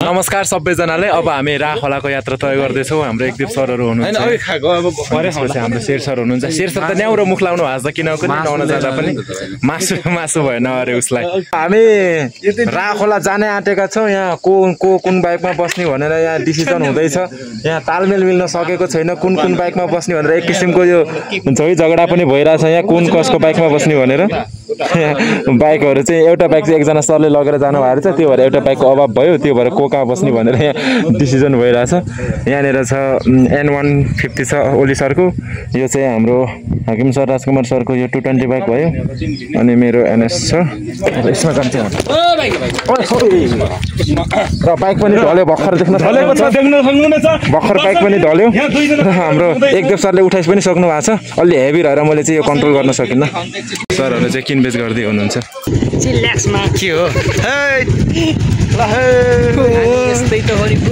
नमस्कार सबैजनालाई। अब हामी राखोलाको यात्रा तय गर्दैछौँ। हाम्रो एकदीप सरहरू हुनुहुन्छ, हाम्रो शेर सर हुनुहुन्छ। शेर सर त न्याउरो मुख लाउनु भएको छ, किनकि नुहाउन जाँदा पनि मासु भएन अरे उसलाई। हामी राखोला जाने आँटेका छौँ। यहाँ कुन बाइकमा बस्ने भनेर यहाँ डिसिजन हुँदैछ। यहाँ तालमेल मिल्न सकेको छैन कुन बाइकमा बस्ने भनेर। एक किसिमको यो झगडा पनि भइरहेछ यहाँ, कुन कसको बाइकमा बस्ने भनेर। बाइकहरू चाहिँ एउटा बाइक चाहिँ एकजना सरले लगेर जानु भएको छ, त्यो भएर एउटा बाइकको अभाव भयो, त्यो भएर कोका बस्ने भनेर यहाँ डिसिजन भइरहेछ। यहाँनिर छ N150 छ ओली सरको, यो चाहिँ हाम्रो हाकिम सर राजकुमार सरको यो 220 बाइक भयो, अनि मेरो NS छ। यसमा जान्छ र बाइक पनि ढल्यो भर्खर, देख्न भर्खर बाइक पनि ढल्यो। हाम्रो एकदेव सरले उठाइस पनि सक्नु भएको छ। अलि हेभी रहेर मैले चाहिँ यो कन्ट्रोल गर्न सकिनँ। सरहरूले चाहिँ किनबेच गर्दै हुनुहुन्छ। के हो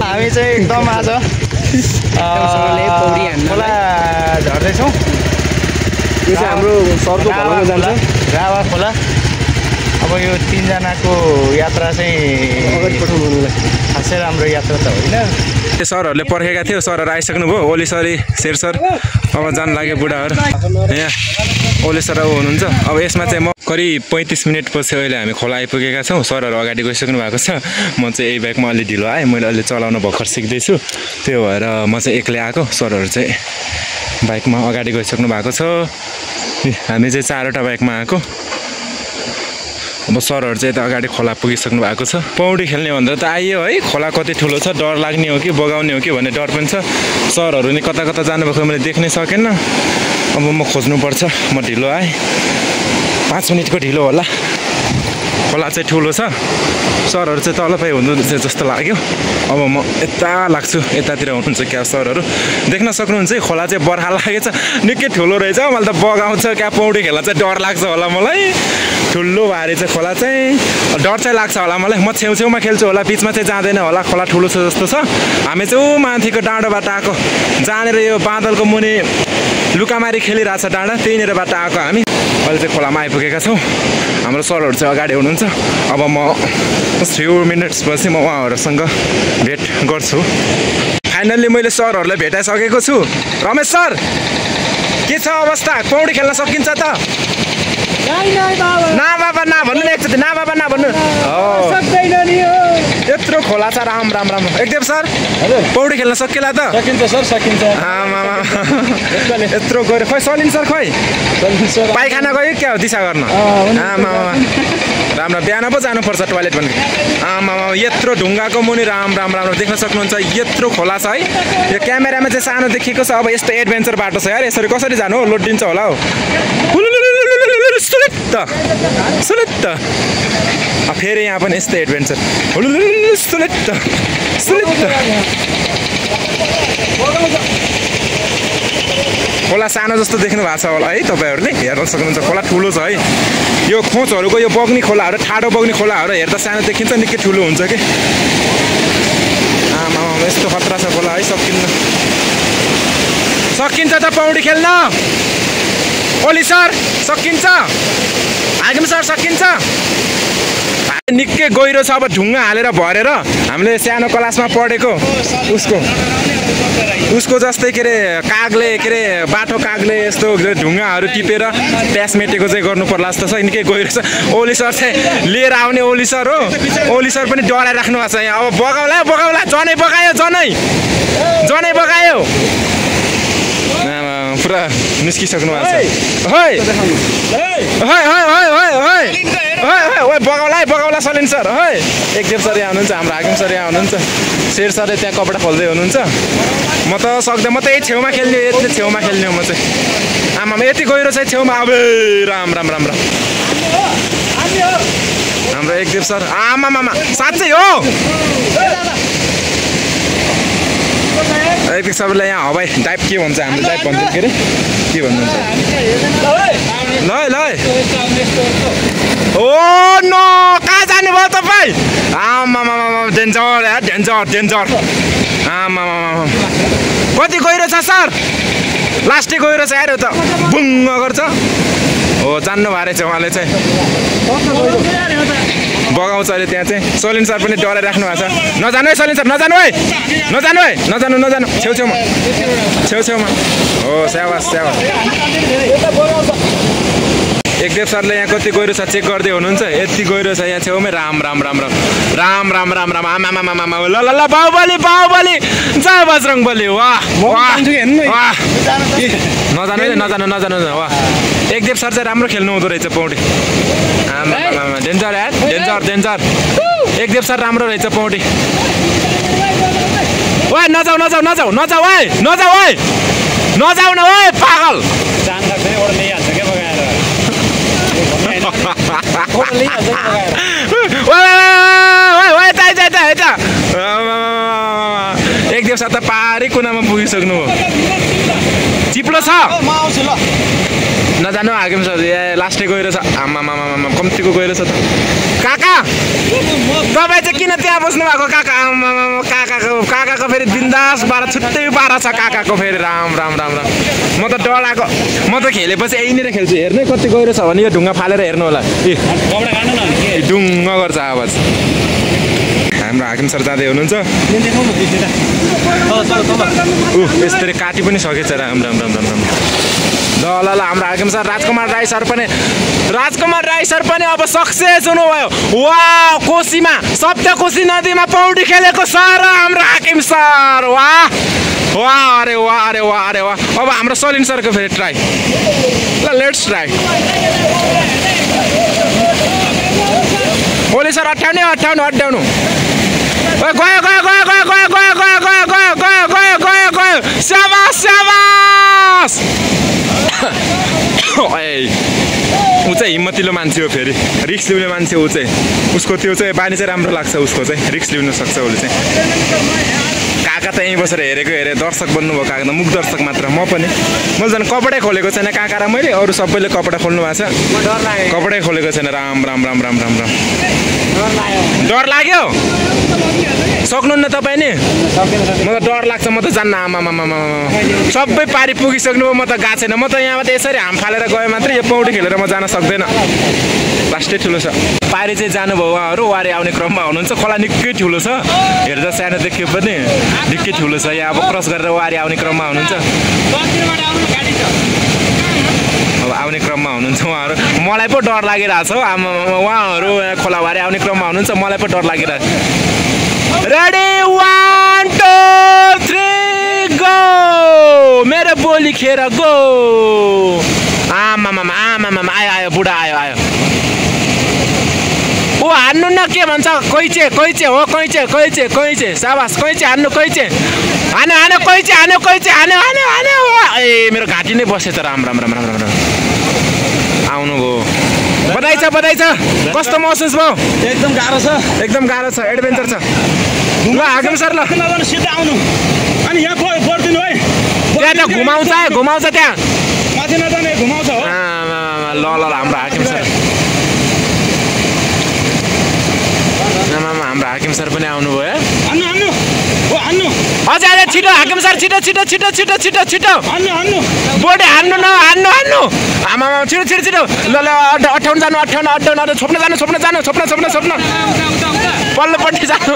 हामी चाहिँ एकदम आज खोला झर्दैछौँ। यो चाहिँ हाम्रो सरको भलामा जान्छ, रावा खोला। अब यो 3 जनाको यात्रा चाहिँ अगाडि पठाउनुलाई खासै राम्रो यात्रा त होइन। सरहरूले पर्खेका थियो, सरहरू आइसक्नुभयो। ओली सरी शेर सर अब जान लाग्यो बुढाहरू। यहाँ ओली सर हुनुहुन्छ। अब यसमा चाहिँ म करिब 35 मिनट पछि अहिले हामी खोला आइपुगेका छौँ। सरहरू अगाडि गइसक्नु भएको छ। म चाहिँ यही बाइकमा अलि ढिलो आएँ, मैले अहिले चलाउन भर्खर सिक्दैछु, त्यो भएर म चाहिँ एक्लै आएको। सरहरू चाहिँ बाइकमा अगाडि गइसक्नु भएको छ। हामी चाहिँ 4वटा बाइकमा आएको। अब सरहरू चाहिँ यता अगाडि खोला पुगिसक्नु भएको छ। पौडी खेल्ने भनेर त आइयो है, खोला कति ठुलो छ, डर लाग्ने हो कि बगाउने हो कि भन्ने डर पनि छ। सरहरू नि कता कता जानुभएको मैले देख्नै सकेन। अब म खोज्नुपर्छ। म ढिलो आएँ, 5 मिनटको ढिलो होला। खोला चाहिँ ठुलो छ, सरहरू चाहिँ तलपै हुनुहुन्छ जस्तो लाग्यो। अब म यता लाग्छु, यतातिर हुनुहुन्छ क्या सरहरू। देख्न सक्नुहुन्छ है, खोला चाहिँ बर्खा लागेछ, निकै ठुलो रहेछ। मैले त बगाउँछ क्या, पौडी खेल्न चाहिँ डर लाग्छ होला मलाई। ठुलो भारी चाहिँ खोला चाहिँ डर चाहिँ लाग्छ होला मलाई। म छेउछेउमा खेल्छु होला, बिचमा चाहिँ जाँदैन होला। खोला ठुलो छ जस्तो छ। हामी चाहिँ ऊ माथिको डाँडोबाट आएको, जहाँनिर यो बादलको मुनि लुकामारी खेलिरहेछ डाँडा, त्यहीँनिरबाट आएको हामी। अहिले चाहिँ खोलामा आइपुगेका छौँ। हाम्रो सरहरू चाहिँ अगाडि हुनुहुन्छ। अब म फ्यु मिनट्स पछि म उहाँहरूसँग भेट गर्छु। फाइनल्ली मैले सरहरूलाई भेटाइसकेको छु। रमेश सर, के छ अवस्था? पौडी खेल्न सकिन्छ त? ना बाबा ना भन्नु, एकचोटि ना बाबा ना भन्नु। यत्रो खोला छ, राम राम राम। एकदेव सर, पौडी खेल्न सकिएला त? सकिन्छ सर, सकिन्छ। यत्रो गयो खोइ सलिन सर, खोइ पाइखाना गयो क्या हो दिशा गर्न? राम्रो, बिहान पो जानुपर्छ टोइलेट भन्ने। यत्रो ढुङ्गाको मुनि राम राम राम्रो देख्न सक्नुहुन्छ। यत्रो खोला छ है। यो क्यामेरामा चाहिँ सानो देखिएको छ। अब यस्तो एडभेन्चर बाटो छ यार, यसरी कसरी जानु हो? लोडिन्छ होला हौ। फेरि यहाँ पनि यस्तै एडभेन्चर। खोला सानो जस्तो देख्नु भएको छ होला है तपाईँहरूले, हेर्न सक्नुहुन्छ। खोला ठुलो छ है। यो खोजहरूको यो बग्ने खोलाहरू, ठाडो बग्ने खोलाहरू हेर्दा सानो देखिन्छ, निकै ठुलो हुन्छ कि। आमा यस्तो खतरा छ खोला है। सकिन्छ त पौडी खेल्न? ओली सर सकिन्छ? हाकिम सर सकिन्छ? निकै गहिरो छ। अब ढुङ्गा हालेर भरेर हामीले सानो क्लासमा पढेको उसको जस्तै के अरे कागले, के अरे बाटो कागले यस्तो ढुङ्गाहरू टिपेर प्यास मेटेको चाहिँ गर्नु पर्ला जस्तो छ। निकै गहिरो छ। ओली सर चाहिँ लिएर आउने ओली सर हो। ओली सर पनि डराइराख्नु भएको छ यहाँ। अब बगाउला जनै बगायो पुरा निस्किसक्नु भएको छ। बगाउला सलिन सर है। एकदेव सर यहाँ हुनुहुन्छ, हाम्रो हाकिम सर यहाँ हुनुहुन्छ, शेर सरले त्यहाँ कपडा खोल्दै हुनुहुन्छ। म त सक्दैन, म त यही छेउमा खेल्ने, यति छेउमा खेल्ने हो म चाहिँ। आमा यति गहिरो छ छेउमा। अब राम राम राम राम। हाम्रो एकदेव सर, आमा साँच्चै हो। एकदेव सरले यहाँ हवाई डाइभ के भन्छ, हाम्रो डाइभ भन्छ के अरे, के भन्नुहुन्छ? ल ओ नो, कहाँ जानुभयो तपाईँ? आमा डेन्जर यार, डेन्जर। आमा कति गहिरो छ सर? लास्टै गहिरो छ यार, यो त बुङ्ग गर्छ। हो जान्नु भएको रहेछ उहाँले चाहिँ। बगाउँछ अरे त्यहाँ चाहिँ सलिन सर पनि डराइ राख्नु भएको छ नजानु है सलिन सर नजानु है नजानु छेउछेउमा हो स्याबास एकदेव सरले यहाँ कति गहिरो छ चेक गर्दै हुनुहुन्छ यति गहिरो छ यहाँ छेउमै राम आमा ल बाहुबली जय बजरङ्गबली वाह नजानु वाह एकदेव सर चाहिँ राम्रो खेल्नु हुँदो रहेछ पौडी आमा डेन्जर यार डेन्जर एकदेव सर राम्रो रहेछ पौडी ओए नजाऊ न ओए पागल एकदेव सर त पारै कुनामा पुगिसक्नु हो चिप्लो छ नजानु हाकिम सर लास्टै गहिरो छ आमा कम्तीको गहिरो छ त काका तपाईँ चाहिँ किन त्यहाँ बस्नु भएको काका काकाको फेरि बिन्दास पारा छुट्टै पारा छ काकाको फेरि राम म त डर लाग्यो म त खेलेपछि यहीँनिर खेल्छु हेर्नु कति गहिरो छ भने यो ढुङ्गा फालेर हेर्नु होला ढुङ्गा गर्छ आवाज हाम्रो हाकिम सर जाँदै हुनुहुन्छ यसरी काटी पनि सकेछ राम ल हाम्रो हाकिम सर राजकुमार राई सर पनि अब सक्सेस हुनुभयो वाह कोसीमा सप्तकोशी नदीमा पौडी खेलेको सर हाम्रो हाकिम सर वाह अरे वाह अब हाम्रो सलिन सरको फेरि ट्राई ल लेट्स ट्राई ओली सर अट्याउनु गयो स्याबास ऊ चाहिँ हिम्मतिलो मान्छे हो फेरि रिक्स लिउने मान्छे ऊ चाहिँ उसको त्यो चाहिँ बानी चाहिँ राम्रो लाग्छ उसको चाहिँ रिक्स लिन सक्छ उसले चाहिँ काका त यहीँ बसेर हेरे दर्शक बन्नुभयो काका त मुख दर्शक मात्र म पनि मैले झन् कपडै खोलेको छैन काका र मैले अरू सबैले कपडा खोल्नु भएको छ कपडै खोलेको छैन राम डर लाग्यो सक्नुहुन्न तपाईँ नि म त डर लाग्छ म त जान्न आमा सबै पारी पुगिसक्नु म त गएको छैन म त यहाँबाट यसरी हाम फालेर गएँ मात्रै यो पौडी खेलेर म जान सक्दैन लास्टै ठुलो छ पारी चाहिँ जानुभयो उहाँहरू वारी आउने क्रममा हुनुहुन्छ खोला निकै ठुलो छ हेर्दा सानो देखियो पनि निकै ठुलो छ यहाँ अब क्रस गरेर वारी आउने क्रममा हुनुहुन्छ अब आउने क्रममा हुनुहुन्छ उहाँहरू मलाई पो डर लागिरहेछ हौ उहाँहरू खोलावारी आउने क्रममा हुनुहुन्छ मलाई पो डर लागिरहेछ रेडी 1 2 3 गो मेरो बोली खेर गो आमा आयो बुढा आयो ऊ हान्नु न के भन्छ कैचे हो कैचे साबास कैचे हान्नु कैचे हान्यो कैचे हान्यो ए मेरो घाँटी नै बसेछ राम आउनु भयो बधाई छ कस्तो महसुस भयो एकदम गाह्रो छ एडभेन्चर छ ल हाकिम सर ल सिधा आउनु अनि यहाँ पर्दिनु है त्यहाँ त घुमाउँछ त्यहाँ माथि नजाने घुमाउँछ हो ल हाम्रो हाकिम सर हाम्रो हाकिम सर पनि आउनुभयो अझै छिटो हाकिम सर छिटो बोडी हान्नु आमा छिटो ल अठाउन जानु छोप्न पल्लोपट्टि जानु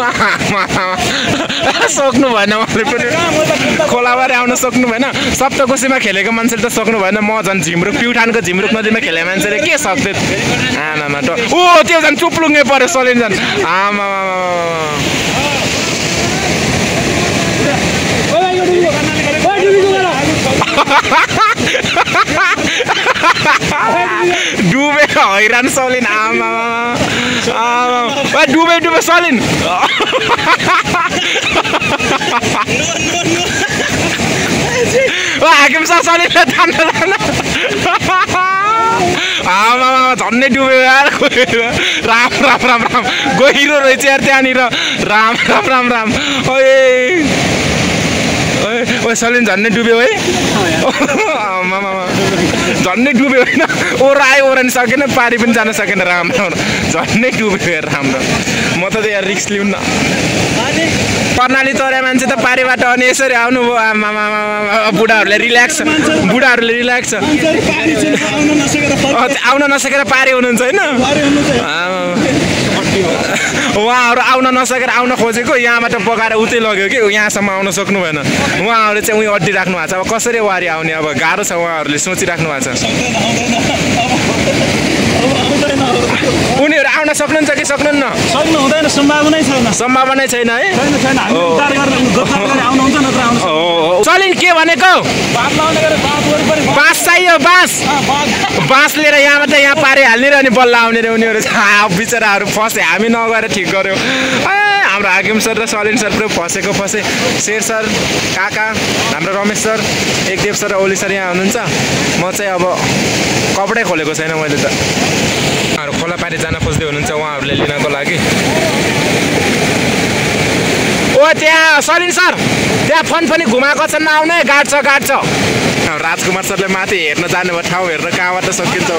सक्नु भएन उहाँले पनि खोलाबारी आउन सक्नु भएन सप्तकोशीमा खेलेको मान्छेले त सक्नु भएन म झन् प्युठानको झिमरुक नदीमा खेलेको मान्छेले के सक्थ्यो आमा ओ त्यो झन् चुप्लुङ्गे पर्यो सलिन झन् आमा डुबे हैरान सलिन आमा डुबे सलिन हाकिम सर सलिन आमा झन्नै डुब्यो यार राम गहिरो रहेछ यार त्यहाँनिर राम ओ सलिन झन्नै डुब्यो है झन्नै डुब्यो होइन ओरानी सकेन पारी पनि जान सकेन राम्रो झन्नै डुब्यो यार राम्रो म त यार रिक्स लिउँ न कर्णाली तरे मान्छे त पारीबाट अनि यसरी आउनुभयो आमा बुढाहरूले रिल्याक्स आउन नसकेर पारी हुनुहुन्छ होइन उहाँहरू आउन नसकेर आउन खोजेको यहाँबाट पकाएर उतै लग्यो कि यहाँसम्म आउन सक्नु भएन उहाँहरूले चाहिँ उयो अड्डी राख्नु भएको छ अब कसरी वारी आउने अब गाह्रो छ उहाँहरूले सोचिराख्नु भएको छ उनीहरू आउन सक्नुहुन्छ कि सक्नुहुन्न सक्नु हुँदैन सम्भावनै छैन है आउनुहुन्छ नत्र आउनु चलिन के भनेको बाँस चाहियो बाँस लिएर यहाँबाट यहाँ पारिहाल्ने र अनि बल्ल आउने रे उनीहरू बिचराहरू फसे हामी नगएर ठिक गऱ्यौँ हाम्रो हाकिम सर र सलिन सर पुरै फसे शेर सर काका हाम्रो रमेश सर एकदेव सर र ओली सर यहाँ हुनुहुन्छ म चाहिँ अब कपडै खोलेको छैन मैले त उहाँहरू खोला पारी जान खोज्दै हुनुहुन्छ उहाँहरूले लिनको लागि ओ त्यहाँ सलिन सर त्यहाँ फोन पनि घुमाएको छ नआउने गाड्छ राजकुमार सरले माथि हेर्न जानुभयो ठाउँ हेर्न कहाँबाट सकिन्छ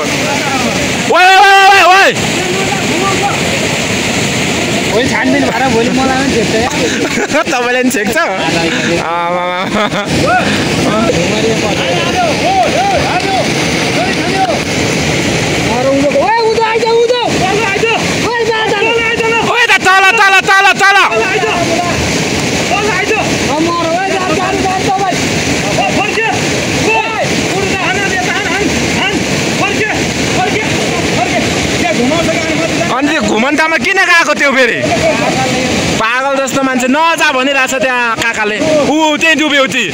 तपाईँले पनि छेक्छ तल अनि त्यो घुमन्तामा किन गएको त्यो फेरि पागल जस्तो मान्छे नजा भनिरहेछ त्यहाँ काकाले त्यही डुब्यो उति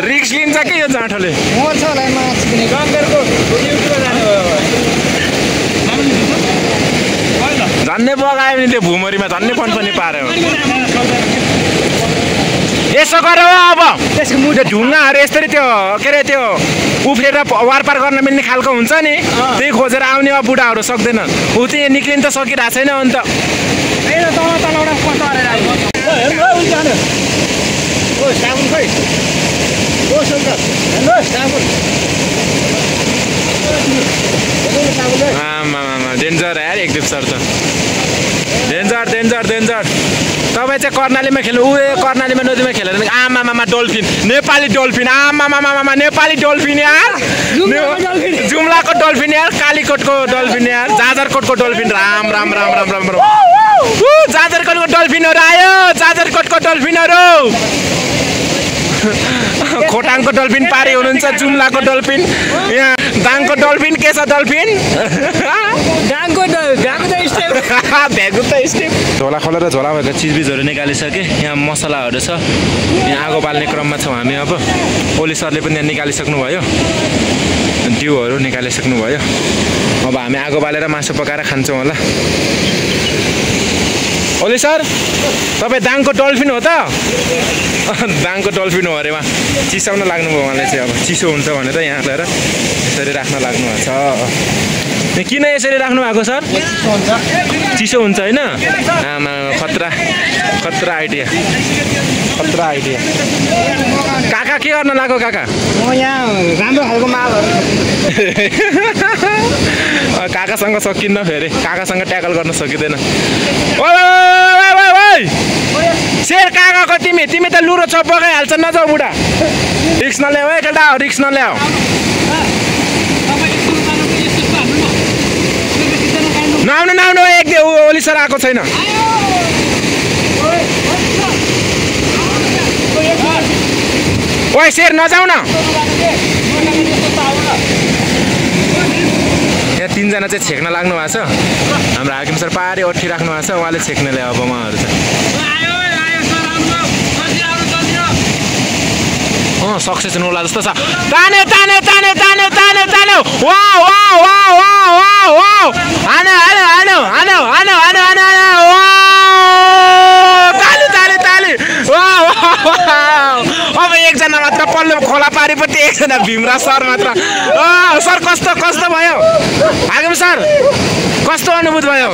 रिक्स लिन्छ कि यो जाँठोले झन्नै बगायो भने त्यो भुमरीमा झन्नै पनि पार्यो यसो गर अब त्यसको मुटो ढुङ्गाहरू यसरी त्यो के अरे त्यो उफ्रेर वारपार गर्न मिल्ने खालको हुन्छ नि त्यही खोजेर आउने अब बुढाहरू सक्दैन ऊ त्यही निक्लिन त सकिरहेको छैन अन्त डेन्जर यार एकदिप सर त डेन्जर तपाईँ चाहिँ कर्णालीमा खेल्नु कर्णालीमा नदीमा खेलेर आमामामा डल्फिन नेपाली डल्फिन आमामामा नेपाली डल्फिन यार जुम्लाको डल्फिन यार कालीकोटको डल्फिन यार जाजरकोटको डल्फिन राम जाजरकोटको डल्फिनहरू आयो जाजरकोटको डल्फिनहरू खोटाङको डल्फिन पारी हुनुहुन्छ जुम्लाको डल्फिन यहाँ दाङको डल्फिन के छ डल्फिन झोला खोलेर झोला भएको चिजबिजहरू निकालिसके यहाँ मसलाहरू छ यहाँ आगो बाल्ने क्रममा छौँ हामी अब ओली सरले पनि यहाँ निकालिसक्नु भयो डिउहरू निकालिसक्नु भयो अब हामी आगो बालेर मासु पकाएर खान्छौँ होला ओली सर तपाईँ दाङको डल्फिन हो त दाङको डल्फिन हो अरे उहाँ चिसाउन लाग्नुभयो उहाँले चाहिँ अब चिसो हुन्छ भनेर यहाँ ल्याएर यसरी राख्न लाग्नु भएको छ किन यसरी राख्नु भएको सर चिसो हुन्छ होइन आमा खतरा आइडिया काका के गर्न लाग्यो काका म यहाँ राम्रो खालको मालहरू काकासँग सकिन्न फेरि काकासँग ट्याकल गर्न सकिँदैन शेर काकाको तिमी त लुरो चप्प गइहाल्छ नजाऊ बुढा रिक्स नल्याऊ है केटा रिक्स नल्याऊ नआउनु एक ओली सर आएको छैन ओइ शेर नजाऊ न यहाँ तीनजना चाहिँ छेक्न लाग्नु भएको छ हाम्रो हाकिम सर पारी अठी राख्नु भएको छ उहाँले छेक्नेले अब उहाँहरू चाहिँ सक्सेस हुनुला जस्तो छ ताने अब एकजना मात्र पल्लो खोला पारेपछि एकजना भीमराज सर मात्र सर कस्तो भयो हाकिम सर कस्तो अनुभूत भयो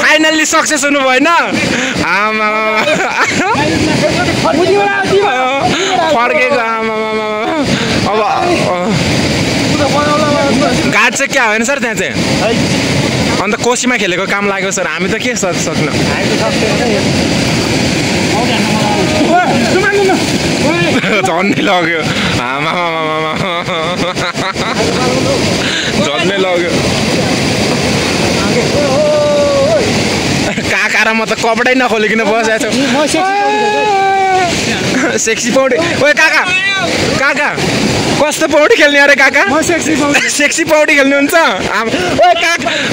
फाइनल्ली सक्सेस हुनु भएन फर्केको अब घाट चाहिँ क्या होइन सर त्यहाँ चाहिँ अन्त कोसीमा खेलेको काम लाग्यो सर हामी त के सक्नु झन्नै लग्यो आमा झन्नै लग्यो काका र म त कपडै नखोलिकन बसेको छु सेक्सी पौडी ओए काका काका कस्तो पौडी खेल्ने अरे काका सेक्सी पौडी खेल्नुहुन्छ ओए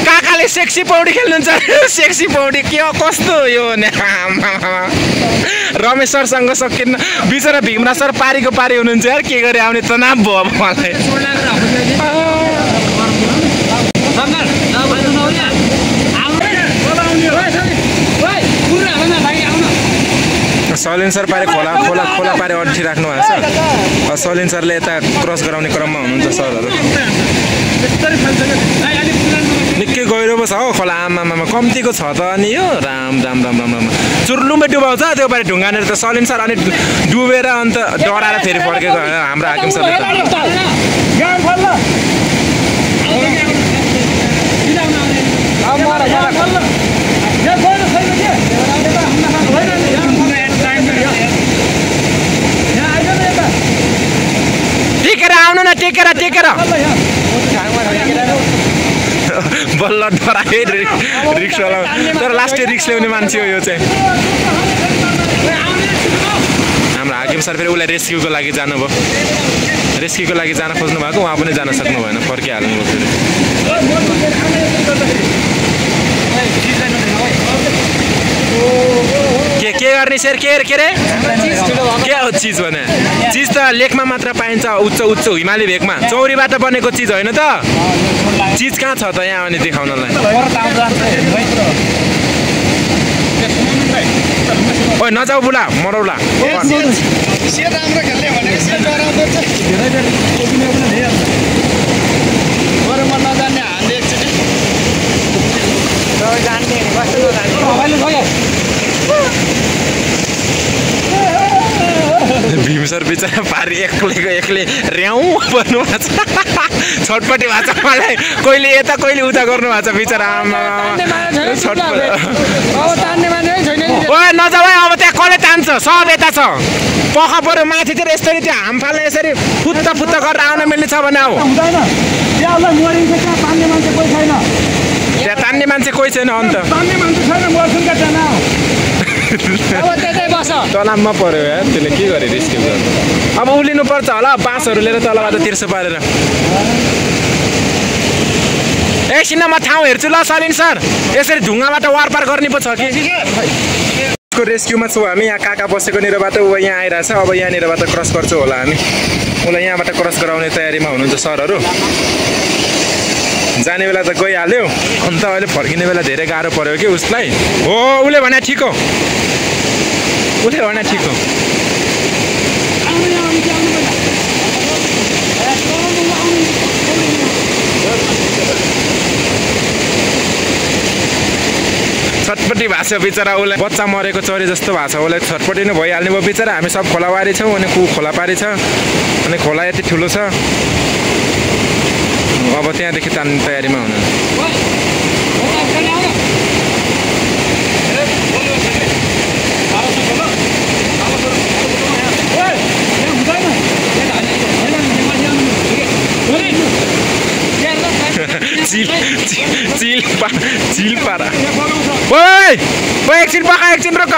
काकाले सेक्सी पौडी खेल्नुहुन्छ सेक्सी पौडी के हो कस्तो यो रमेश सरसँग सकिन्न बिचरा भीमराज सर पारीको पारी हुनुहुन्छ यार के गरे आउने तनाव भयो अब मलाई सलिन सर पारे खोला खोला खोला पारे अड्ठी राख्नु भएको छ सलिन सरले यता क्रस गराउने क्रममा हुनुहुन्छ सरहरू निकै गहिरो पो छ हौ खोला आमामा कम्तीको छ त अनि यो राम राम राम राम राम चुर्लुमै डुबाउँछ त्यो पारि ढुङ्गानेर त सलिन सर अनि डुबेर अन्त डराएर फेरि फर्केको हाम्रो हाकिम सरले टेकेर आउनु न टेकेर बल्ल डराए रिक्सवाला तर लास्टै रिक्स ल्याउने मान्छे हो यो चाहिँ हाम्रो हाकिम सर फेरि उसलाई रेस्क्युको लागि जानुभयो रेस्क्युको लागि जान खोज्नु भएको उहाँ पनि जान सक्नु भएन फर्किहाल्नुभयो फेरि के गर्ने सर के अरे के हो चिज भने चिज त लेकमा मात्र पाइन्छ उच्च उच्च हिमाली भेगमा चौरीबाट बनेको चिज होइन त चिज कहाँ छ त यहाँ अनि देखाउनलाई ओइ नजाऊ बुला मरौला भीम सर बिचरा पारी एक्लै र्याउ पर्नु भएको छ छटपट्टि भएको छ मलाई कहिले यता कहिले उता गर्नु भएको छ बिचरा आमा ओए नजाऊ है अब त्यहाँ कसले तान्छ सब यता छ पख पऱ्यो माथितिर यसरी त्यो हाम फाल्ने यसरी फुत्ता गरेर आउन मिल्ने छ भने आऊ त्यहाँ तान्ने मान्छे कोही छैन अन्त तलाबमा पर्यो यार त्यसले के गरे रेस्क्यु गर्नु अब उलिनु पर्छ होला बाँसहरू लिएर तलबाट तिर्सो पारेर एकछिनमा ठाउँ हेर्छु ल सलिन सर यसरी ढुङ्गाबाट वारपार गर्ने पो छ कि उसको रेस्क्युमा छौँ हामी यहाँ काका बसेको निरबाट ऊ यहाँ आइरहेछ अब यहाँनिरबाट क्रस गर्छु होला हामी उसलाई यहाँबाट क्रस गराउने तयारीमा हुनुहुन्छ सरहरू जाने बेला त गइहाल्यो अन्त अहिले फर्किने बेला धेरै गाह्रो पर्यो कि उसलाई हो उसले भने ठिक हो उसले भने ठिक हो छटपट्टि भएको छ बिचरा उसलाई बच्चा मरेको चरी जस्तो भएको छ उसलाई छटपट्टि नै भइहाल्ने भयो बिचरा हामी सब खोलाबारी छौँ अनि खोला पारी छ अनि खोला यति ठुलो छ अब त्यहाँदेखि तान्ने तयारीमा हुनु चिल पारा ओए एकछिन पका एकछिन रोक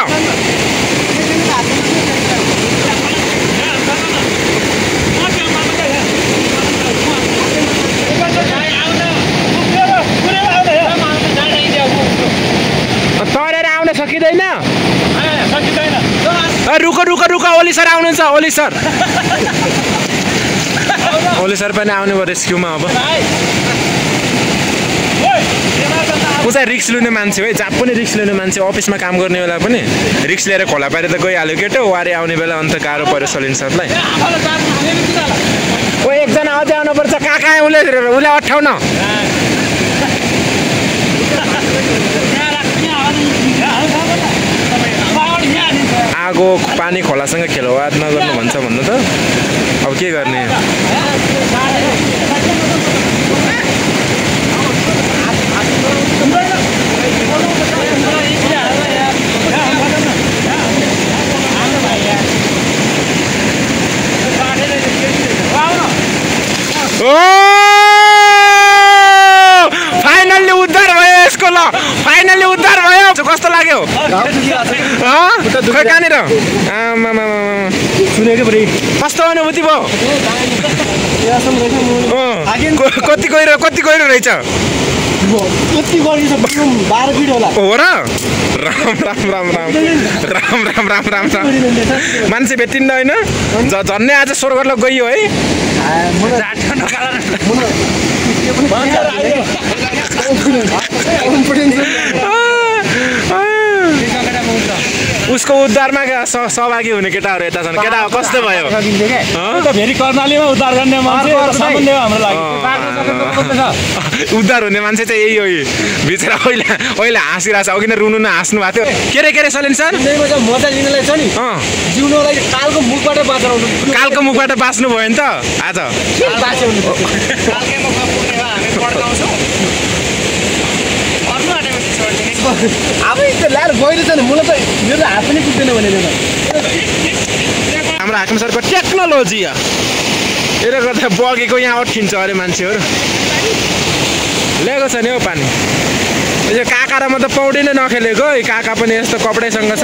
तरेर आउन सकिँदैन रुक ओली सर आउनुहुन्छ ओली सर पनि आउने भयो रेस्क्युमा अब ऊ चाहिँ रिक्स लिने मान्छे है जहाँ पनि रिक्स लिने मान्छे अफिसमा काम गर्ने बेला पनि रिक्स लिएर खोला पारे त गइहाल्यो केटो वारे आउने बेला अन्त गाह्रो पर्यो सलिन सरलाई ओ एकजना अझै आउनुपर्छ काका उसले अठाउन आगो पानी खोलासँग खेलवाद नगर्नु भन्छ भन्नु त अब के गर्ने कस्तो अनुभूति भयो कति गहिरो रहेछ हो र राम मान्छे भेटिन्न होइन झन्नै आज स्वर्गलोक गइयो है उसको उद्धारमा सहभागी हुने केटाहरू यता छन् केटा कस्तो भयो फेरि कर्णालीमा उद्धार गर्ने मान्छे हाम्रो लागि उद्धार हुने मान्छे चाहिँ यही हो बिचरा अहिले हाँसिरहेको छ अघि नै रुनु न हाँस्नु भएको थियो के रे सलिन सर मजा लिनलाई छ नि जिउनलाई कालको मुखबाट बाँच्नु भयो नि त आज अब ल्याएर गइले छ नि मलाई त मेरो हात पनि पुग्दैन भने हाम्रो हाकिम सरको टेक्नोलोजी यसले गर्दा बगेको यहाँ अट्ठिन्छ अरे मान्छेहरू ल्याएको छ नि हौ पानी यो काका र म त पौडी नै नखेलेको काका पनि यस्तो कपडैसँग छ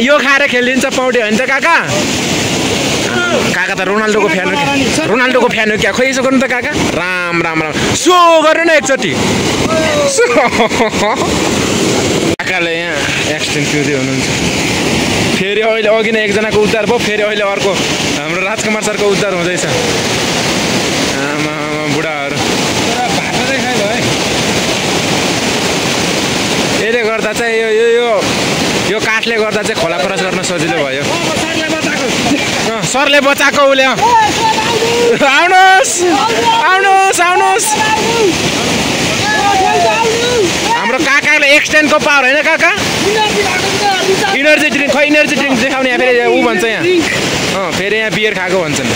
यो खाएर खेलिन्छ पौडी होइन त काका काका त रोनाल्डोको फ्यान हो क्या खोइ यसो गर्नु त काका राम सो गर्नु न एकचोटि काकाले यहाँ एक्सिडेन्ट पिउँदै हुनुहुन्छ फेरि अहिले अघि नै एकजनाको उद्धार भयो फेरि अहिले अर्को हाम्रो राजकुमार सरको उद्धार हुँदैछ आमा बुढाहरू यसले गर्दा चाहिँ यो काठले गर्दा चाहिँ खोला क्रस गर्न सजिलो भयो सरले बचाएको उसले आउनुहोस् हाम्रो काकाले एक्सटेन्डको पावर होइन काका इनर्जी ड्रिङ्क देखाउने यहाँ फेरि ऊ भन्छ यहाँ फेरि यहाँ बियर खाएको भन्छन्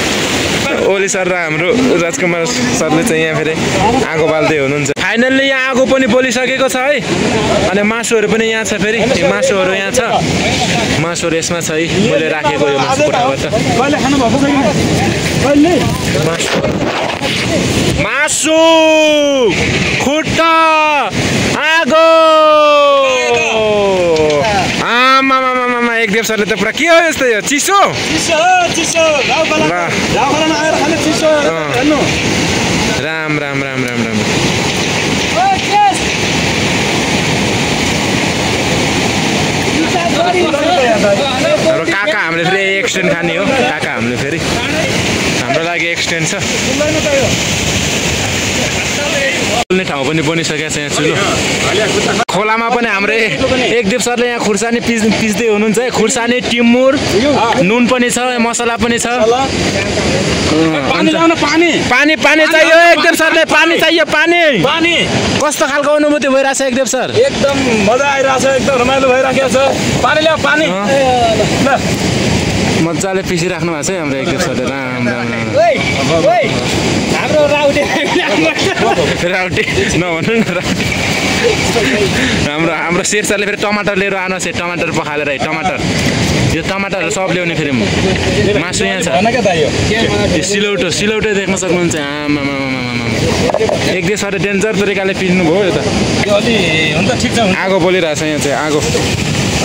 ओली सर र हाम्रो राजकुमार सरले चाहिँ यहाँ फेरि आगो बाल्दै हुनुहुन्छ फाइनल्ली यहाँ आगो पनि बोलिसकेको छ है अनि मासुहरू पनि यहाँ छ फेरि मासुहरू यहाँ छ मासुहरू यसमा छ है मैले राखेको यो मासु कोठाबाट मासु खुट्टा आगो आमा एकदेव सरले त पुरा के हो यस्तो यो चिसो राम हाम्रो काका हामीले फेरि एक्सटेन्ड खाने हो काका हामीले फेरि हाम्रो लागि एक्सटेन्ड छ बोल्ने ठाउँ पनि बनिसकेको छ यहाँ चुलो खोलामा पनि हाम्रो एकदेव सरले यहाँ खुर्सानी पिस्दै हुनुहुन्छ है खुर्सानी टिमुर नुन पनि छ मसला पनि छ पानी चाहियो एकदेव सरले पानी चाहियो पानी कस्तो खालको अनुभूति भइरहेछ एकदेव सर एकदम मजा आइरहेछ एकदम रमाइलो भइरहेको छ पानी ल्याऊ पानी मजाले पिसिराख्नु भएको छ है हाम्रो एकदेव सरले राम हाम्रो राउटे नभन्नु न राउटे हाम्रो शेर सरले फेरि टमाटर लिएर आउनुहोस् है टमाटर पखालेर है टमाटर यो टमाटरहरू सब ल्याउने फेरि मासु यहाँ छ सिलौटो देख्न सक्नुहुन्छ आमा एकदेव सरले डेन्जर तरिकाले पिस्नु भयो यो त आगो बोलिरहेछ यहाँ चाहिँ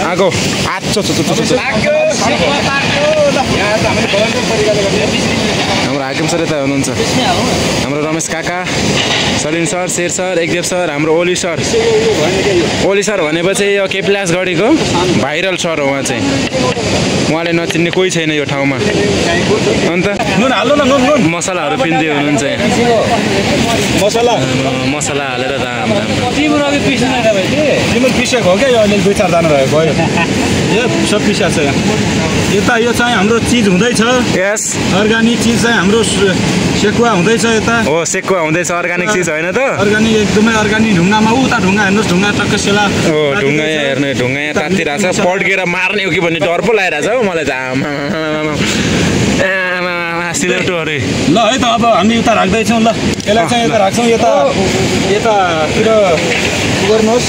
आगो आच्छो हाम्रो हाकिम सर यता हुनुहुन्छ हाम्रो रमेश काका सलिन सर शेर सर एकदेव सर हाम्रो ओली सर भनेपछि यो केपिलासगढीको भाइरल सर हो उहाँ चाहिँ उहाँले नचिन्ने कोही छैन यो ठाउँमा अन्त मसलाहरू पिन्दै हुनुहुन्छ मसला हालेर पिसेको हो क्या यो अहिले 2-4 जना रहेको यो सब पिसा छ यता यो चाहिँ हाम्रो चिज हुँदैछ यस अर्गानिक चिज चाहिँ हाम्रो सेकुवा हुँदैछ यता हो सेकुवा हुँदैछ अर्गानिक चिज होइन त अर्गानिक एकदमै अर्गानिक ढुङ्गामा उता ढुङ्गा हेर्नुहोस् ढुङ्गा टक्क सेला हो ढुङ्गा यहाँ हेर्नु ढुङ्गा यहाँ तातिरहेछ पड्केर मार्ने हो कि भन्ने डर पो लागिरहेछ हौ मलाई त सिलौटोहरू ल है त अब हामी उता राख्दैछौँ ल यसलाई चाहिँ यता राख्छौँ यतातिर गर्नुहोस्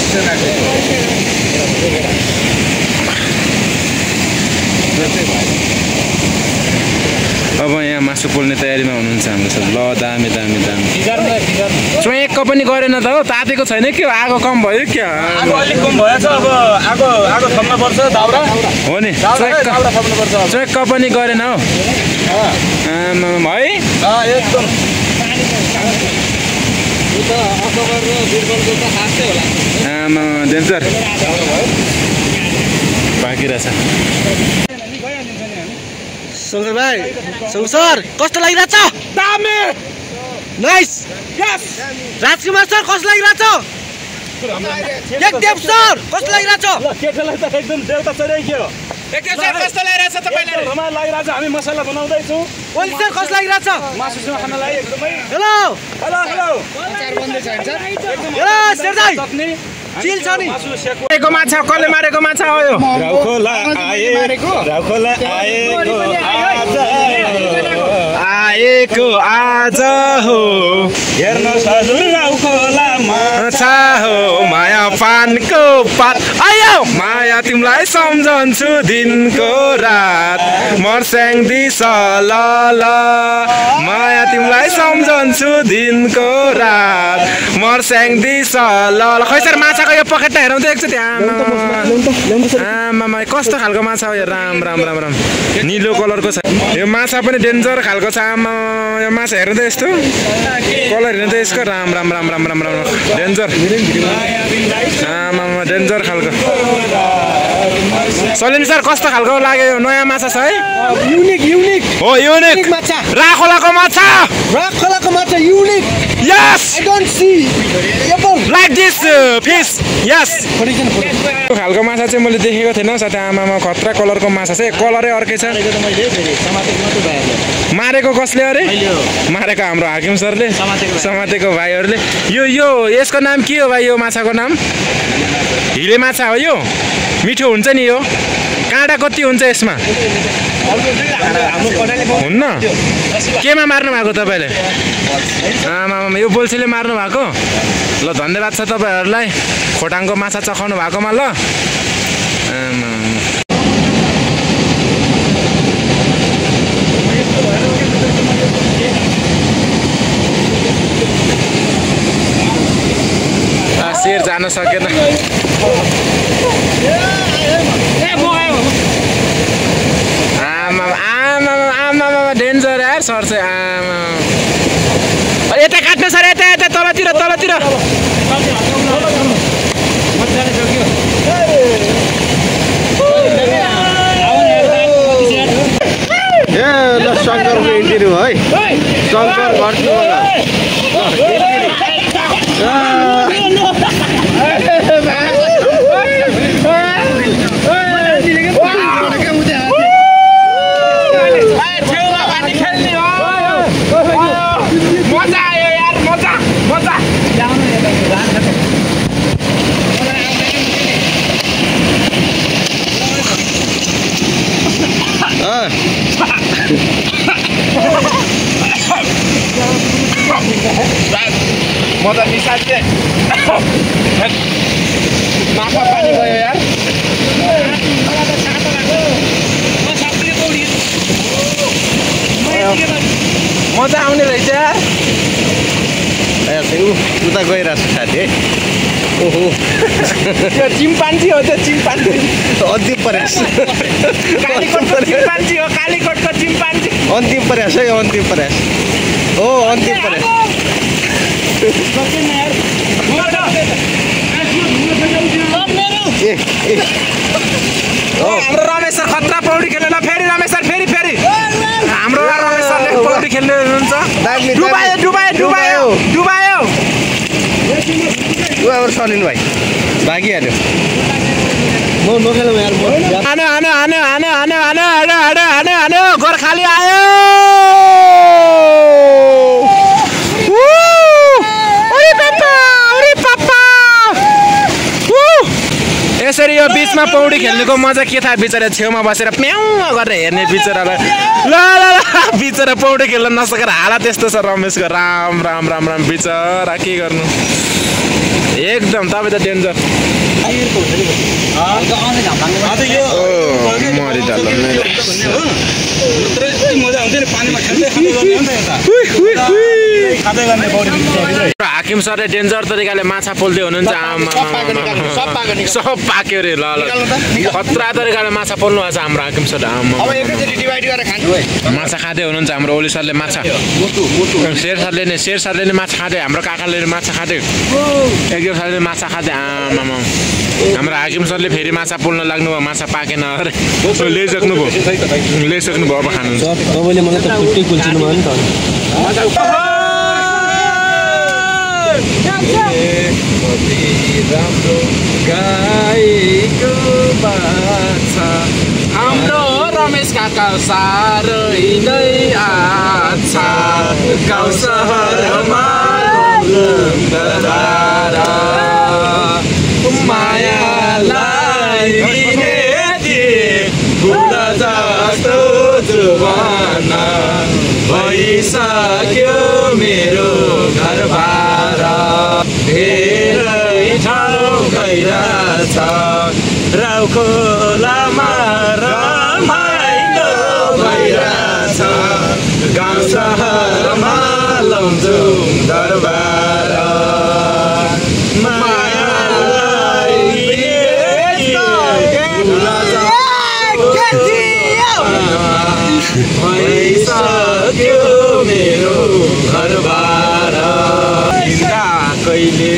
अब यहाँ मासु पोल्ने तयारीमा हुनुहुन्छ हाम्रो सब। ल दामी दामी दामी चुइक्क पनि गरेन त हो, तातेको छैन के आगो कम भयो क्या? आगो अलिक कम भएछ, अब आगो थप्न पर्छ दाउरा। हो नि दाउरा थप्नु पर्छ अब। चुइक्क पनि गरेन हो आमाम है। एकदम आमा डेन्जर बाँकी रहेछ। शङ्कर भाइ, सर कस्तो लागिरहेछ? दामी नाइस। राजकुमार सर कस्तो लागिरहेछ? एकदेव सर कस्तो लागिरहेछ? केटालाई त एकदम देउता चढाइ के हो। एकदेव सर कस्तो लागिरहेछ तपाईलाई? रमाइलो लागिरहेछ। हामी मसला बनाउँदैछौँ ओली सर कस्तो लागिरहेछ? मासुसँग खानलाई एकदमै। हेलो हेलो हेलो हेलो शेरदाई, चिल छ नि? एको माछा कसले मारेको माछा हो यो? राउखोला आएको आज हो हेर्न सजुर राउखोला माछा हो माया पानको पात आयो माया तिमीलाई सम्झन्छु दिनको रात मर्स्याङ दिस ल माया तिमीलाई सम्झन्छु दिनको रात मर्स्याङ दिस ल खै सर माछाको यो पखेटा हेरौँ त एकचोटि। आमा कस्तो खालको माछा हो यो? राम राम राम राम निलो कलरको छ यो माछा पनि डेन्जर खालको छ। आमा यो माछा हेर्नु त यस्तो कलर हेर्नु त यसको राम राम राम राम राम राम डेन्जर। आमा डेन्जर खालको। सलिम सर कस्तो खालको लाग्यो यो नयाँ माछा छ है? युनिक हो युनिक माछा, राखोलाको माछा। राखोलाको माछा unique. Yes I don't see ever like this fish yes. यो खालको माछा चाहिँ मैले देखेको थिएन साथै। आमामा खतरा कलरको माछा छ, कलरै अर्कै छ। मारेको कसले अरे? मारेको हाम्रो हाकिम सरले, समातेको भाइहरूले। यो यसको नाम के हो भाइ? यो माछाको नाम हिले माछा हो। यो मिठो हुन्छ नि यो? काँडा कति हुन्छ यसमा? हुन्न? केमा मार्नु भएको तपाईँले? आमामा यो बोल्छीले मार्नु भएको? ल धन्यवाद छ तपाईँहरूलाई खोटाङको माछा चखाउनु भएकोमा। ल शेर जान सकेन। आमा डेन्जर यार सर चाहिँ। आमा यता काट्नु सर, यता यता तलतिर तलतिर। ए ल शङ्करको इन्टरभ्यू है। शङ्कर घट्नु होला। मजा आयो यार, मजा मजा। मजा निसाल्ने नाकमा पानी गयो यार। मजा आउने रहेछ यार। उता गइरहेको छ साथी है। ओहो त्यो चिम्पान्जी हो, त्यो चिम्पान्जी। अन्तिम प्रयास, कालीकोटको चिम्पान्जी हो, कालीकोटको चिम्पान्जी। अन्तिम प्रयास है, अन्तिम प्रयास हो, अन्तिम प्रयास। हाम्रो रमेश सर खतरा पौडी खेल्न। फेरि रमेश सर फेरि हाम्रो रमेश सरले पौडी खेल्ने हुनुहुन्छ। डुबायो डुबायो डुबायो डुबायो। अब सलिन भाइ भागिहाल्यो। म नखेलौँ यार। हानो हानो हानो हानो हानो हानो हानो हानो हानो हानो गोर्खाली आयो। यसरी यो बिचमा पौडी खेल्नुको मजा के थाहा? बिचरा छेउमा बसेर प्याउ गरेर हेर्ने बिचरालाई। ल ल ल बिचरा पौडी खेल्न नसकेर हालत यस्तो छ रमेशको। राम राम राम राम बिचरा के गर्नु। एकदम तपाईँ त डेन्जर आज यो मरि जाल्लो मजा हुन्छ नि पानीमा खेल्दै खाँदै गर्ने हो नि त यता खाँदै गर्ने पौडी हाकिम सरले डेन्जर तरिकाले माछा पोल्दै हुनुहुन्छ सब पाक्यो रे ल खतरा तरिकाले माछा पोल्नु भएको छ हाम्रो हाकिम सर माछा खाँदै हुनुहुन्छ हाम्रो ओली सरले माछा शेर सरले नि माछा खाँदै हाम्रो काकाले माछा खाँदै एकजना सरले माछा खाँदै आमामा हाम्रो हाकिम सरले फेरि माछा पोल्न लाग्नुभयो माछा पाकेन अरे ल्याइसक्नु भयो अब खानुहुन्छ तपाईँले मलाई त फुट्टै कुल्चिनु भयो नि त राम्रो गाईको बाछा हाम्रो रमेश काका साह्रै नै आछा गाउँ सहरमा मायालाई फुल जस्तो जुवाना भइसक्यो मेरो घरबार धेरै ठाउँ गइरहेछ राउ खोलामा रमाइलो भइरहेछ गाउँ सहरमा लौजुम दरबार भइसक्यो मेरो घरबार कहिले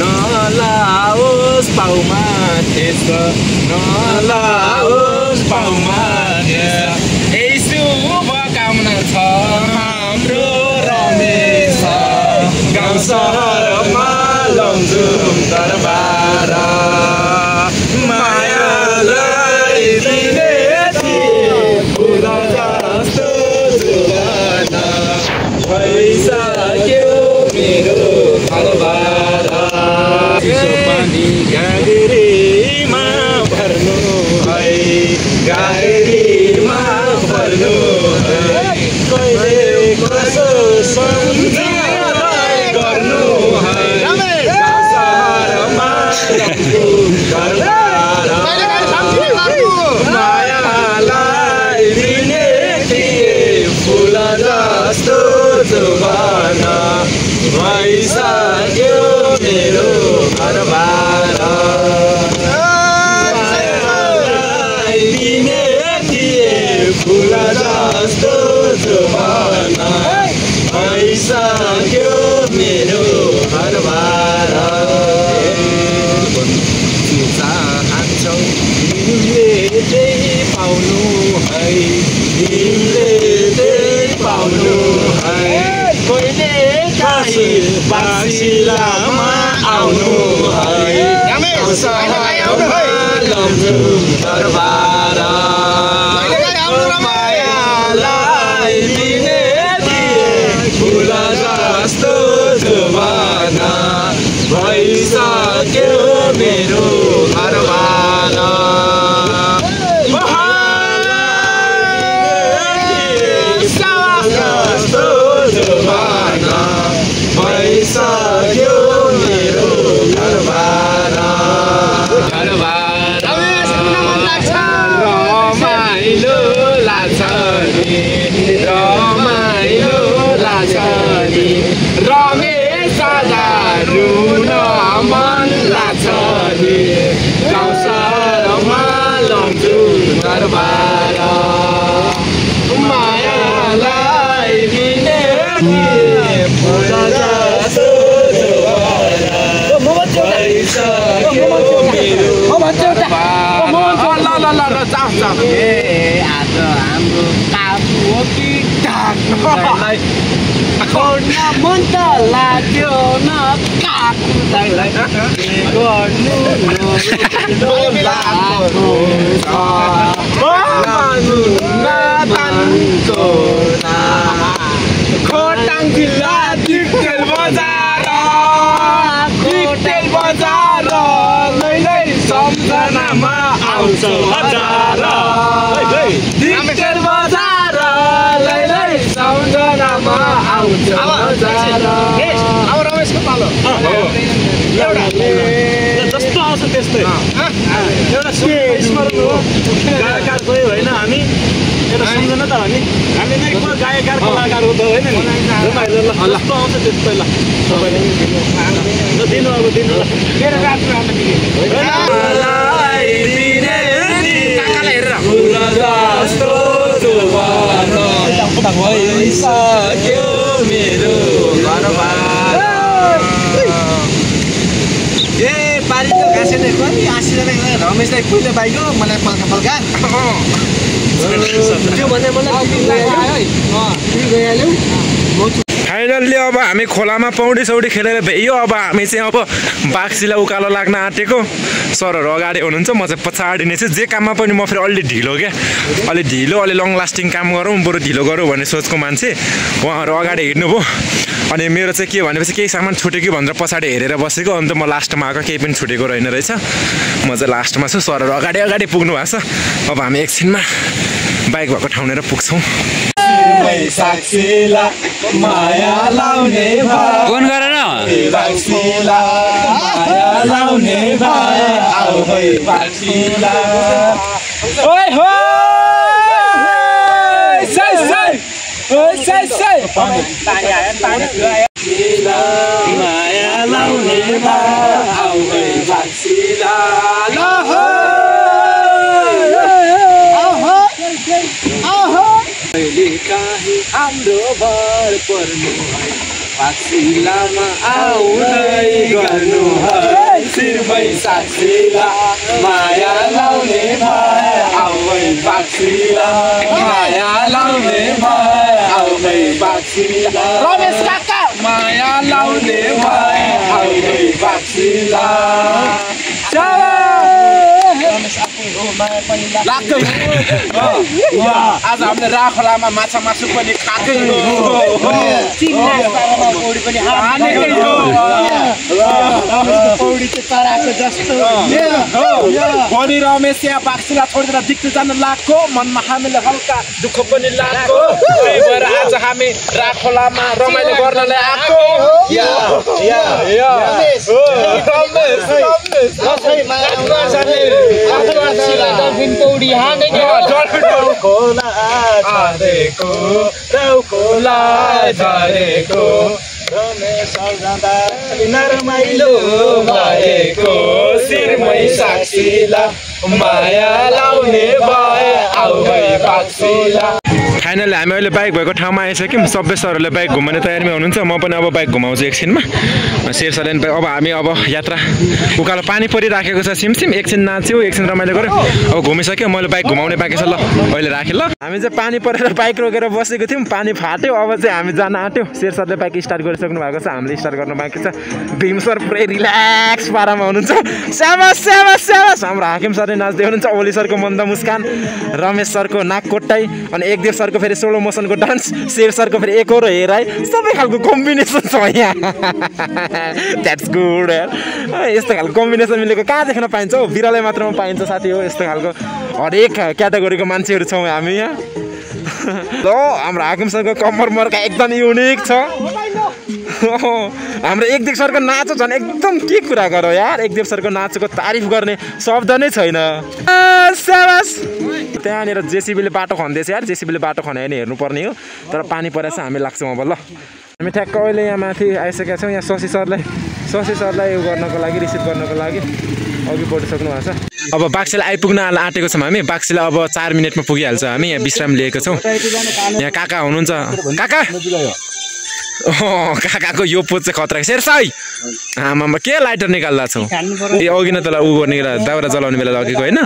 नलाओस् पाउमा त्यस नलाओस् पाउमा यही शुभकामना छ हाम्रो रमेश गाउँ सहरमा लौजुम दरबार मायालाई दिने फुल जस्तो जुवाना भइसक्यो मेरो घरबार पानी गाडीमा भर्नु है गाडीमा भर्नु है कहिले कसो सम्झनालाई गर्नु है सहरमा मायालाई दिने थिए फुल जस्तो जुवाना भइसक्यो मेरो घरबार मायालाई दिने थिए फुल जस्तो जुवाना भइसक्यो मेरो घरबार चाहन्छौ तिमीले त्यही पाउनु है तिमीले त्यही पाउनु है कहिले काहीँ बासिलामा आउनु है लौजुम दरबार मायालाई दिने थिए फुल जस्तो जुवाना भइसक्यो मेरो घरबार जस्तो जुवाना भइसक्यो मेरो घरबार रमाइलो लाग्छ नि रमाइलो लाग्छ नि रमेश दादा रुन मन लाग्छ नि गाउँ सहरमा लौजुम दरबार मायालाई दिने फुल जस्तो जुवाना भइसक्यो मेरो घरबार आज हाम्रो काबु हो कि काकुलाई छोड्न मन त लाग्यो न काकुलाई गर्नु खोटाङ जिल्ला डिटेल बजार लैलै सम्झनामा आउँछ हजार डिटेल बजार लैलै सम्झनामा आउँछ हजार अब रमेशको पालो जस्तो आउँछ त्यस्तै एउटा स्मरण हो गायककार गयो होइन हामी एउटा सम्झना त हो नि हामी नै को गायककार कलाकार हो त होइन नि रमाइलो ल जस्तो आउँछ त्यस्तै ल सबैले ल दिनु अब दिनु ल मेरो रातमा आउँछ नि काकालाई हेरेर जस्तो जुवान भइसक्यो मेरो घरबार पारी त घाँसेले कति आसिरहेको रमेशलाई पहिलो बाइक हो मलाई पल्का पल्का त्यो भन्दा मलाई फाइनल्ली अब हामी खोलामा पौडी सौडी खेलेर भ्याइयो अब हामी चाहिँ अब बाक्सीलाई उकालो लाग्न आँटेको सरहरू अगाडि हुनुहुन्छ म चाहिँ पछाडि नै चाहिँ जे काममा पनि म फेरि अलि ढिलो क्या अलि ढिलो अलि लङ लास्टिङ काम गरौँ बरु ढिलो गरौँ भन्ने सोचको मान्छे उहाँहरू अगाडि हिँड्नुभयो अनि मेरो चाहिँ के भनेपछि केही सामान छुट्यो कि भनेर पछाडि हेरेर बसेको अन्त म लास्टमा आएको केही पनि छुटेको रहेन रहेछ म चाहिँ लास्टमा छु सरहरू अगाडि अगाडि पुग्नु भएको छ अब हामी एकछिनमा बाइक भएको ठाउँनेर पुग्छौँ माया लाउने फोन गर न माया लाउने आउ है बाक्सीला ओइ हो सै सै ओइ सै सै माया लाउने आउ है बाक्सीला ल हो काहीँ हाम्रो भर पर्नु है बाक्सीलामा आउँदै गर्नु है शिरमै साक्षीला माया लाउने भए आउ है बाक्सीला माया लाउने भए आउ है बाक्सीला रमेश काका माया लाउने भए आउ है बाक्सीला आज हामीले राखोलामा माछा मासु पनि खाएकै पौडी चाहिँ चराको जस्तो भोलि रमेश यहाँ बाक्सीलाई छोडेर दिक्क जान लाग्यो मनमा हामीले हल्का दुःख पनि लाग्यो त्यही भएर आज हामी राखोलामा रमाइलो गर्नलाई आएको पौडी हानेको रमेश जाँदा नरमाइलो भएको शिरमै साक्षीला माया लाउने भए आउ है बाक्सीला फाइनली हामी अहिले बाइक भएको ठाउँमा आइसक्यौँ सबै सरहरूले बाइक घुमाउने तयारीमा हुनुहुन्छ म पनि अब बाइक घुमाउँछु एकछिनमा शेर सरले अब हामी अब यात्रा उकालो पानी परिराखेको छ सिमसिम एकछिन नाच्यो एकछिन रमाइलो गऱ्यो अब घुमिसक्यो मैले बाइक घुमाउने बाँकी छ ल अहिले राखेँ ल हामी चाहिँ पानी परेर बाइक रोकेर बसेको थियौँ पानी फाट्यो अब चाहिँ हामी जान आँट्यो शेर सरले बाइक स्टार्ट गरिसक्नु भएको छ हामीले स्टार्ट गर्नु बाँकी छ भीम सर पुरै रिल्याक्स पारामा हुनुहुन्छ स्याबास स्याबास स्याबास हाम्रो हाकिम सरले नाच्दै हुनुहुन्छ ओली सरको मन्द मुस्कान रमेश सरको नाक कोट्टाई अनि एकदेव सरको फेरि सोलो मोसनको डान्स शेर सरको फेरि एकहोरो हेराइ सबै खालको कम्बिनेसन छ यहाँ द्याट्स गुड यस्तो खालको कम्बिनेसन मिलेको कहाँ देख्न पाइन्छ हौ बिरालै मात्रमा पाइन्छ साथी हो यस्तो खालको हरेक क्याटेगोरीको मान्छेहरू छौँ हामी यहाँ ल हाम्रो हाकिम सरको कम्मर मर्का एकदम युनिक छ हाम्रो एकदेव सरको नाच झन् एकदम के कुरा गरौँ यार एकदेव सरको नाचको तारिफ गर्ने शब्द नै छैन त्यहाँनिर जेसिबीले बाटो खन्दैछ यार जेसिबीले बाटो खनायो भने हेर्नुपर्ने हो तर पानी परेछ हामी लाग्छौँ अब ल हामी ठ्याक्क अहिले यहाँ माथि आइसकेका छौँ यहाँ शशि सरलाई उयो गर्नको लागि रिसिभ गर्नको लागि अघि बढिसक्नु भएको छ अब बाक्सीलाई आइपुग्न आँटेको छौँ हामी बाक्सीलाई अब 4 मिनटमा पुगिहाल्छ हामी यहाँ विश्राम लिएको छौँ यहाँ काका हुनुहुन्छ काका काकाको यो पोज चाहिँ खतरा शेर साई आमामा के लाइटर निकाल्दा छौ ए अघि न तँलाई उ गर्ने दाउरा जलाउने बेला लगेको होइन